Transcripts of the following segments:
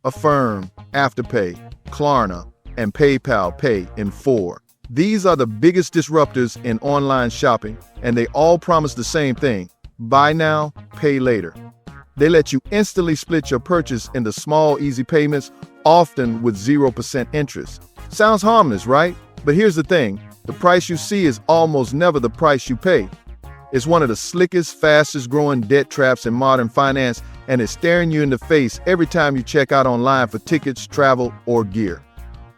Affirm, Afterpay, Klarna, and PayPal Pay in 4. These are the biggest disruptors in online shopping, and they all promise the same thing: buy now, pay later. They let you instantly split your purchase into small, easy payments, often with 0% interest. Sounds harmless, right? But here's the thing: the price you see is almost never the price you pay. It's one of the slickest, fastest growing debt traps in modern finance, and it's staring you in the face every time you check out online for tickets, travel, or gear.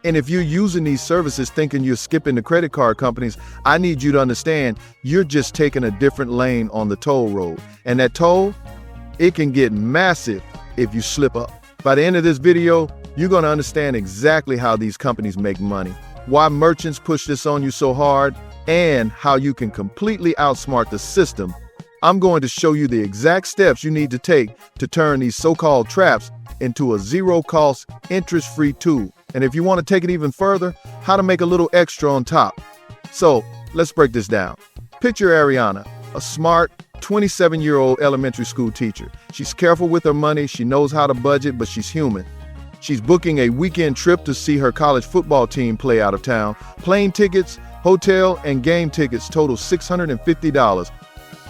And if you're using these services thinking you're skipping the credit card companies, I need you to understand you're just taking a different lane on the toll road. And that toll, it can get massive if you slip up. By the end of this video, you're going to understand exactly how these companies make money, why merchants push this on you so hard, and how you can completely outsmart the system. I'm going to show you the exact steps you need to take to turn these so-called traps into a zero-cost, interest-free tool. And if you want to take it even further, how to make a little extra on top. So let's break this down. Picture Ariana, a smart 27-year-old elementary school teacher. She's careful with her money, she knows how to budget, but she's human. She's booking a weekend trip to see her college football team play out of town. Plane tickets, hotel, and game tickets total $650.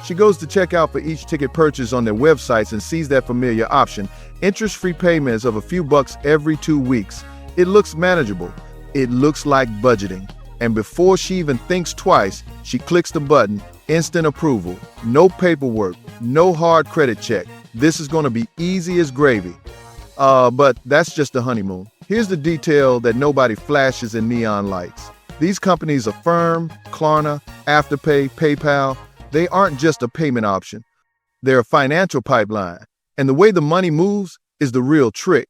She goes to check out for each ticket purchase on their websites and sees that familiar option: interest-free payments of a few bucks every 2 weeks. It looks manageable. It looks like budgeting. And before she even thinks twice, she clicks the button, instant approval. No paperwork, no hard credit check. This is going to be easy as gravy. But that's just the honeymoon. Here's the detail that nobody flashes in neon lights. These companies, Affirm, Klarna, Afterpay, PayPal, they aren't just a payment option. They're a financial pipeline. And the way the money moves is the real trick.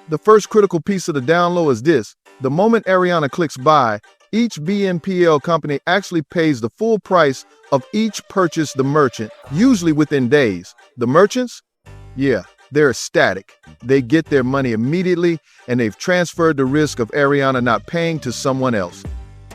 The first critical piece of the download is this: the moment Ariana clicks buy, each BNPL company actually pays the full price of each purchase the merchant, usually within days. The merchants? Yeah, they're ecstatic. They get their money immediately, and they've transferred the risk of Ariana not paying to someone else.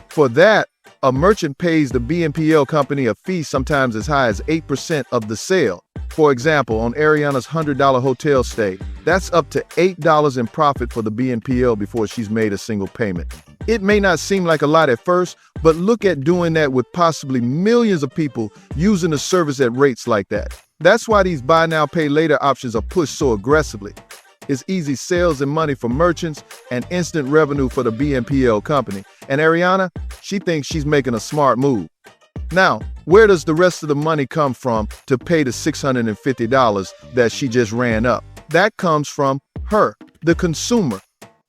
For that, a merchant pays the BNPL company a fee sometimes as high as 8% of the sale. For example, on Ariana's $100 hotel stay, that's up to $8 in profit for the BNPL before she's made a single payment. It may not seem like a lot at first, but look at doing that with possibly millions of people using the service at rates like that. That's why these buy now, pay later options are pushed so aggressively. It's easy sales and money for merchants and instant revenue for the BNPL company. And Ariana, she thinks she's making a smart move. Now, where does the rest of the money come from to pay the $650 that she just ran up? That comes from her, the consumer.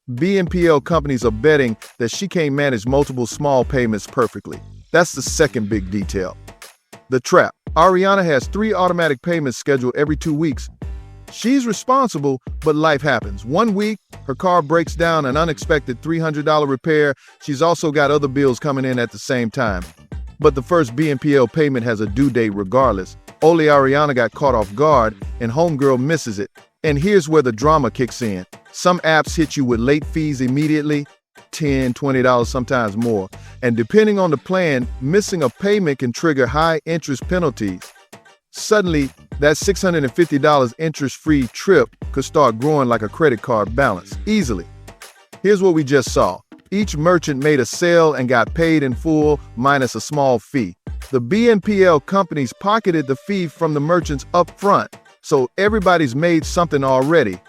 BNPL companies are betting that she can't manage multiple small payments perfectly. That's the second big detail. The trap. Ariana has 3 automatic payments scheduled every 2 weeks. She's responsible, but life happens. 1 week, her car breaks down, an unexpected $300 repair. She's also got other bills coming in at the same time. But the first BNPL payment has a due date regardless. Only Ariana got caught off guard, and homegirl misses it. And here's where the drama kicks in. Some apps hit you with late fees immediately, $10, $20, sometimes more. And depending on the plan, missing a payment can trigger high interest penalties. Suddenly, that $650 interest-free trip could start growing like a credit card balance, easily. Here's what we just saw. Each merchant made a sale and got paid in full, minus a small fee. The BNPL companies pocketed the fee from the merchants up front, so everybody's made something already.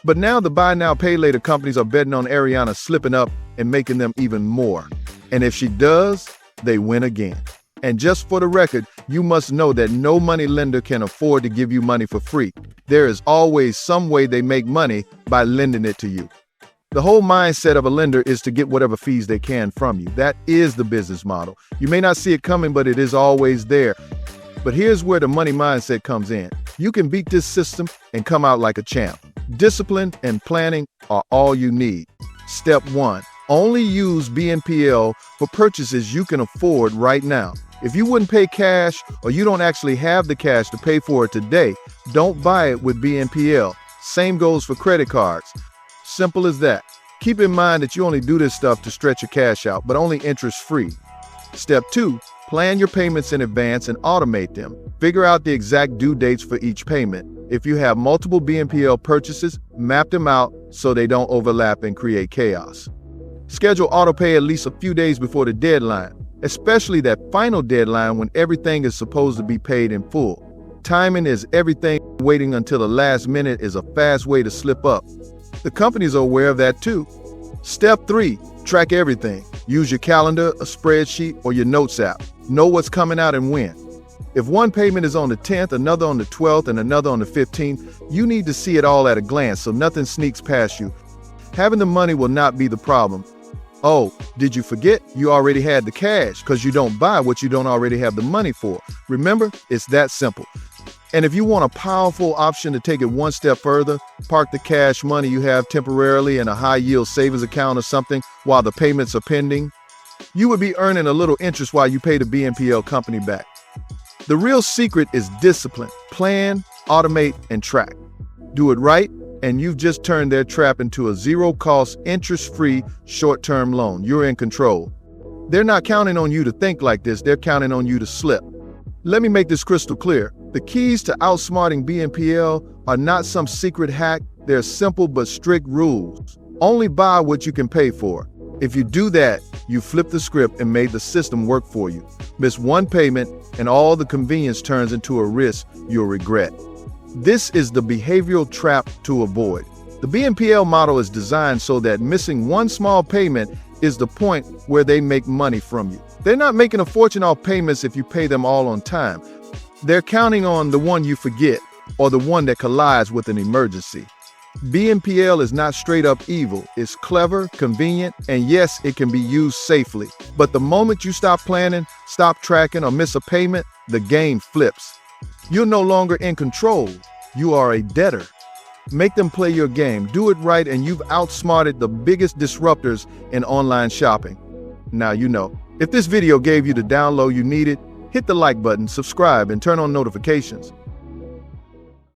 But now the buy now, pay later companies are betting on Ariana slipping up and making them even more. And if she does, they win again. And just for the record, you must know that no money lender can afford to give you money for free. There is always some way they make money by lending it to you. The whole mindset of a lender is to get whatever fees they can from you. That is the business model. You may not see it coming, but it is always there. But here's where the money mindset comes in. You can beat this system and come out like a champ. Discipline and planning are all you need. Step 1, only use BNPL for purchases you can afford right now. If you wouldn't pay cash or you don't actually have the cash to pay for it today, don't buy it with BNPL. Same goes for credit cards. Simple as that. Keep in mind that you only do this stuff to stretch your cash out, but only interest-free. Step 2, plan your payments in advance and automate them. Figure out the exact due dates for each payment. If you have multiple BNPL purchases, map them out so they don't overlap and create chaos. Schedule autopay at least a few days before the deadline, especially that final deadline when everything is supposed to be paid in full. Timing is everything. Waiting until the last minute is a fast way to slip up. The companies are aware of that too. Step 3, track everything. Use your calendar, a spreadsheet, or your notes app. Know what's coming out and when. If one payment is on the 10th, another on the 12th, and another on the 15th, you need to see it all at a glance so nothing sneaks past you. Having the money will not be the problem. Oh, did you forget? You already had the cash because you don't buy what you don't already have the money for. Remember, it's that simple. And if you want a powerful option to take it one step further, park the cash money you have temporarily in a high-yield savings account or something while the payments are pending. You would be earning a little interest while you pay the BNPL company back. The real secret is discipline. Plan, automate, and track. Do it right, and you've just turned their trap into a zero-cost, interest-free, short-term loan. You're in control. They're not counting on you to think like this. They're counting on you to slip. Let me make this crystal clear. The keys to outsmarting BNPL are not some secret hack. They're simple but strict rules. Only buy what you can pay for. If you do that, you flip the script and made the system work for you. Miss one payment and all the convenience turns into a risk you'll regret. This is the behavioral trap to avoid. The BNPL model is designed so that missing one small payment is the point where they make money from you. They're not making a fortune off payments if you pay them all on time. They're counting on the one you forget or the one that collides with an emergency. BNPL is not straight up evil. It's clever, convenient, and yes, it can be used safely. But the moment you stop planning, stop tracking, or miss a payment, the game flips. You're no longer in control. You are a debtor. Make them play your game. Do it right, and you've outsmarted the biggest disruptors in online shopping. Now you know. If this video gave you the download you needed, hit the like button, subscribe, and turn on notifications.